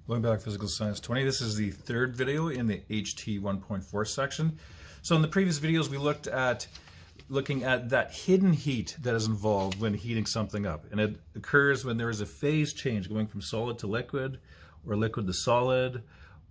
Welcome back to Physical Science 20. This is the third video in the HT1.4 section. So in the previous videos we looking at that hidden heat that is involved when heating something up. And it occurs when there is a phase change going from solid to liquid, or liquid to solid,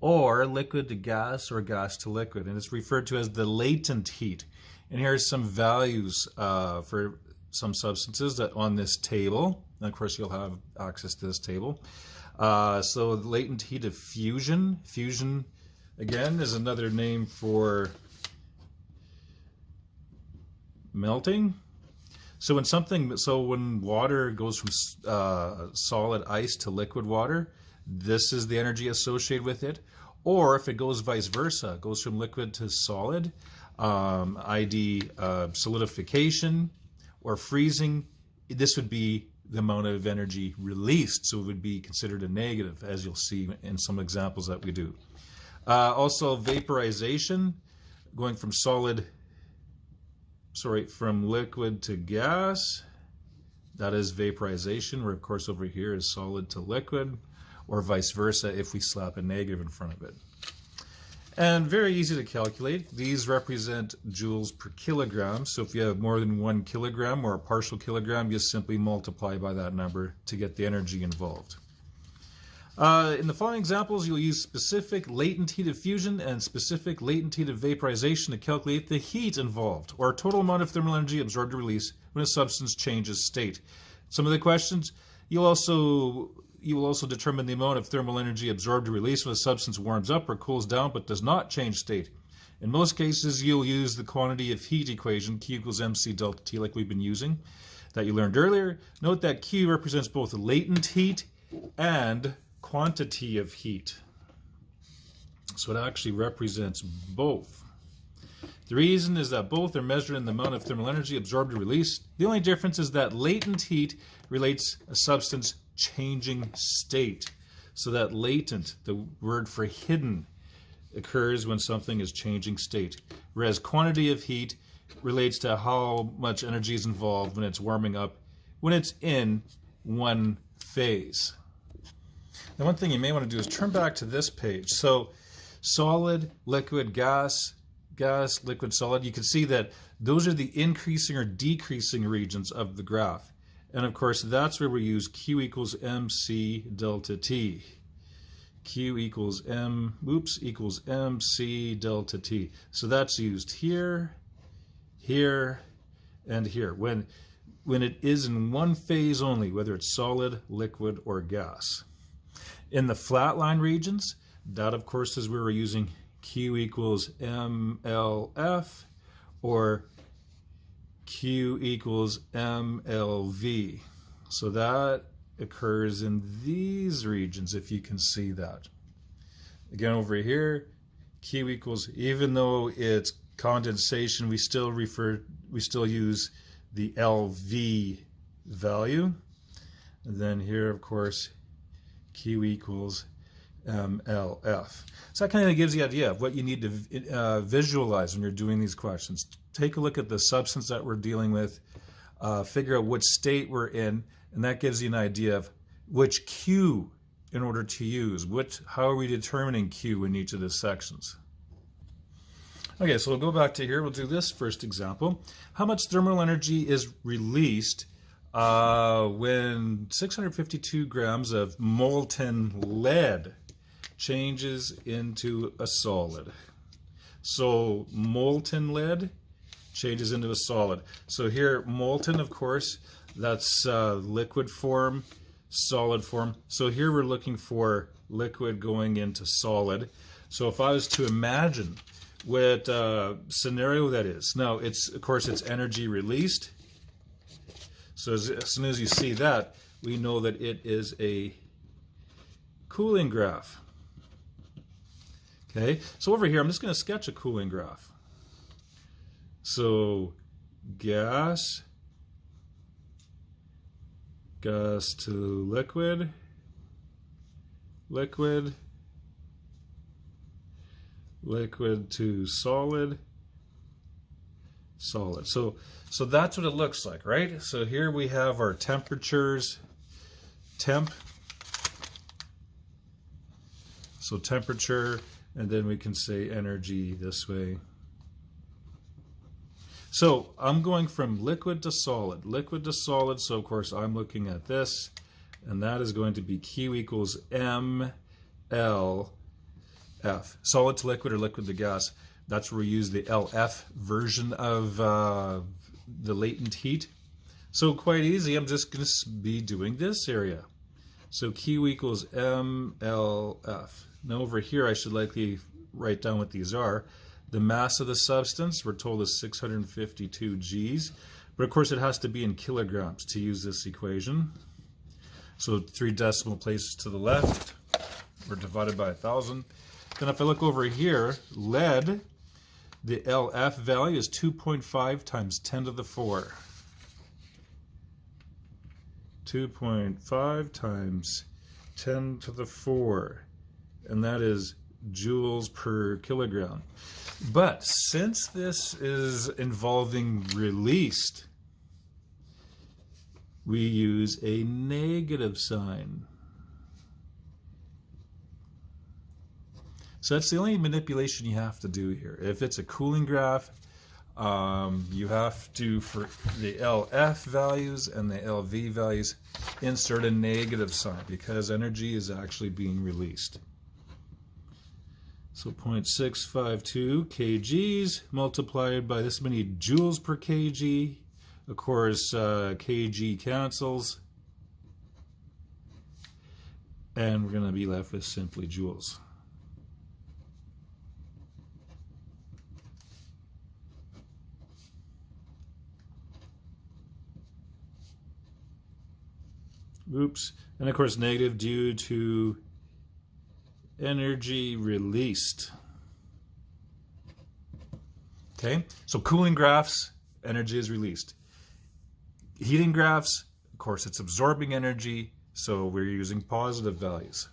or liquid to gas, or gas to liquid. And it's referred to as the latent heat. And here's some values for some substances that on this table. And of course you'll have access to this table. So the latent heat of fusion. Fusion, again, is another name for melting. So when water goes from solid ice to liquid water, this is the energy associated with it. Or if it goes vice versa, it goes from liquid to solid, i.e. solidification or freezing, this would be the amount of energy released, so it would be considered a negative, as you'll see in some examples that we do. Also vaporization, going from from liquid to gas, that is vaporization, where of course over here is solid to liquid, or vice versa if we slap a negative in front of it. And very easy to calculate. These represent joules per kilogram. So if you have more than 1 kilogram or a partial kilogram, you simply multiply by that number to get the energy involved. In the following examples, you'll use specific latent heat of fusion and specific latent heat of vaporization to calculate the heat involved, or total amount of thermal energy absorbed or released when a substance changes state. Some of the questions, you will also determine the amount of thermal energy absorbed or released when a substance warms up or cools down but does not change state. In most cases, you'll use the quantity of heat equation, Q equals mc delta T, like we've been using, that you learned earlier. Note that Q represents both latent heat and quantity of heat. So it actually represents both. The reason is that both are measured in the amount of thermal energy absorbed or released. The only difference is that latent heat relates a substance changing state. So that latent, the word for hidden, occurs when something is changing state. Whereas quantity of heat relates to how much energy is involved when it's warming up, when it's in one phase. Now one thing you may want to do is turn back to this page. So solid, liquid, gas, gas, liquid, solid. You can see that those are the increasing or decreasing regions of the graph. And of course, that's where we use Q equals mc delta T. Q equals mc delta T. So that's used here, here, and here. When it is in one phase only, whether it's solid, liquid, or gas. In the flatline regions, that of course is where we're using Q equals mLF, or Q equals mLV. So that occurs in these regions, if you can see that. Again, over here, Q equals, even though it's condensation, we still use the LV value. And then here, of course, Q equals mLF. So that kind of gives you the idea of what you need to visualize when you're doing these questions. Take a look at the substance that we're dealing with, figure out what state we're in, and that gives you an idea of which Q in order to use. How are we determining Q in each of the sections? Okay, so we'll go back to here. We'll do this first example. How much thermal energy is released when 652 grams of molten lead changes into a solid? So molten lead changes into a solid. So here, molten, of course, that's liquid form, solid form. So here we're looking for liquid going into solid. So if I was to imagine what scenario that is. Now, of course, it's energy released. So as soon as you see that, we know that it is a cooling graph. Okay, so over here, I'm just going to sketch a cooling graph. So gas to liquid, liquid to solid, solid. So that's what it looks like, right? So here we have our temperatures, temp, So temperature, and then we can say energy this way. So I'm going from liquid to solid, so of course I'm looking at this, and that is going to be Q equals MLF. Solid to liquid or liquid to gas. That's where we use the LF version of the latent heat. So quite easy, I'm just going to be doing this area. So Q equals MLF. Now over here I should likely write down what these are. The mass of the substance, we're told, is 652 Gs. But of course it has to be in kilograms to use this equation. So 3 decimal places to the left, we're divided by 1,000. Then if I look over here, lead, the LF value is 2.5 times 10 to the 4. 2.5 times 10 to the 4. And that is joules per kilogram. But since this is involving released, we use a negative sign. So that's the only manipulation you have to do here. If it's a cooling graph, you have to, for the LF values and the LV values, insert a negative sign because energy is actually being released. So 0.652 kgs multiplied by this many joules per kg. Of course, kg cancels. And we're going to be left with simply joules. Oops. And of course, negative due to energy released. Okay, so cooling graphs, energy is released. Heating graphs, of course, it's absorbing energy, so we're using positive values.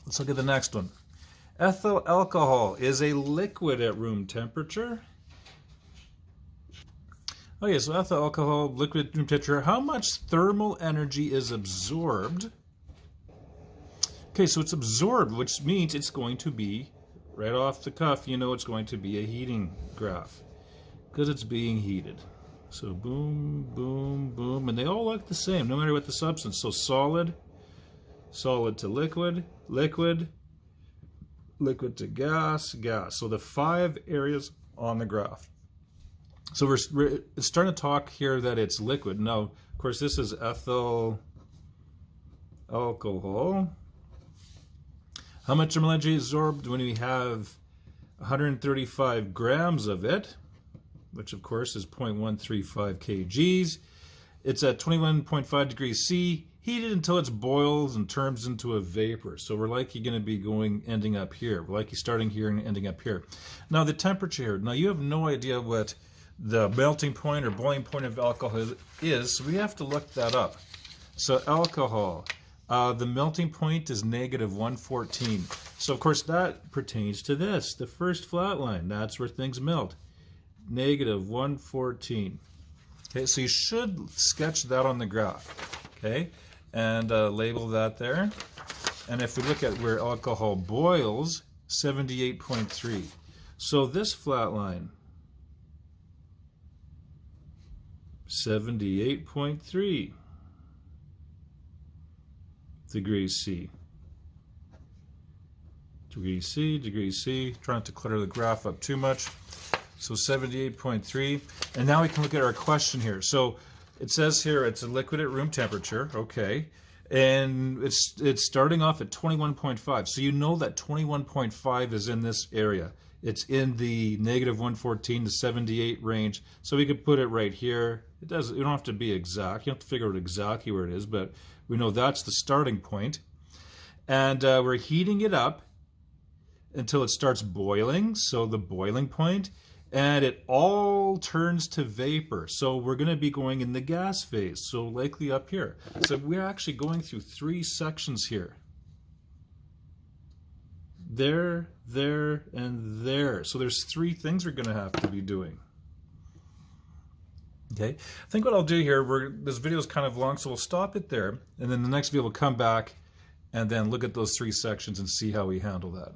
Let's look at the next one. Ethyl alcohol is a liquid at room temperature. Okay, so ethyl alcohol, liquid at room temperature. How much thermal energy is absorbed? Okay, so it's absorbed, which means it's going to be, right off the cuff, you know it's going to be a heating graph because it's being heated. So boom, boom, boom, and they all look the same, no matter what the substance. So solid, solid to liquid, liquid, liquid to gas, gas. So the 5 areas on the graph. So we're starting to talk here that it's liquid. Now, of course, this is ethyl alcohol. How much thermal energy is absorbed when we have 135 grams of it, which of course is 0.135 kgs. It's at 21.5 degrees C, heated until it boils and turns into a vapor. So we're likely going to be ending up here. We're likely starting here and ending up here. Now the temperature, now you have no idea what the melting point or boiling point of alcohol is, so we have to look that up. So alcohol. The melting point is -114. So of course that pertains to this, the first flat line. That's where things melt. -114. Okay, so you should sketch that on the graph. Okay, and label that there. And if we look at where alcohol boils, 78.3. So this flat line, 78.3 degrees C. Degrees C, degrees C. Trying not to clutter the graph up too much. So 78.3. And now we can look at our question here. So it says here it's a liquid at room temperature. Okay. And it's starting off at 21.5. So you know that 21.5 is in this area. It's in the -114 to 78 range. So we could put it right here. You don't have to be exact. You don't have to figure out exactly where it is, but we know that's the starting point. And we're heating it up until it starts boiling. So the boiling point, and it all turns to vapor. So we're going to be going in the gas phase. So likely up here. So we're actually going through 3 sections here. There, there, and there. So there's 3 things we're going to have to be doing. Okay, I think what I'll do here, this video is kind of long, so we'll stop it there, and then the next video will come back and then look at those three sections and see how we handle that.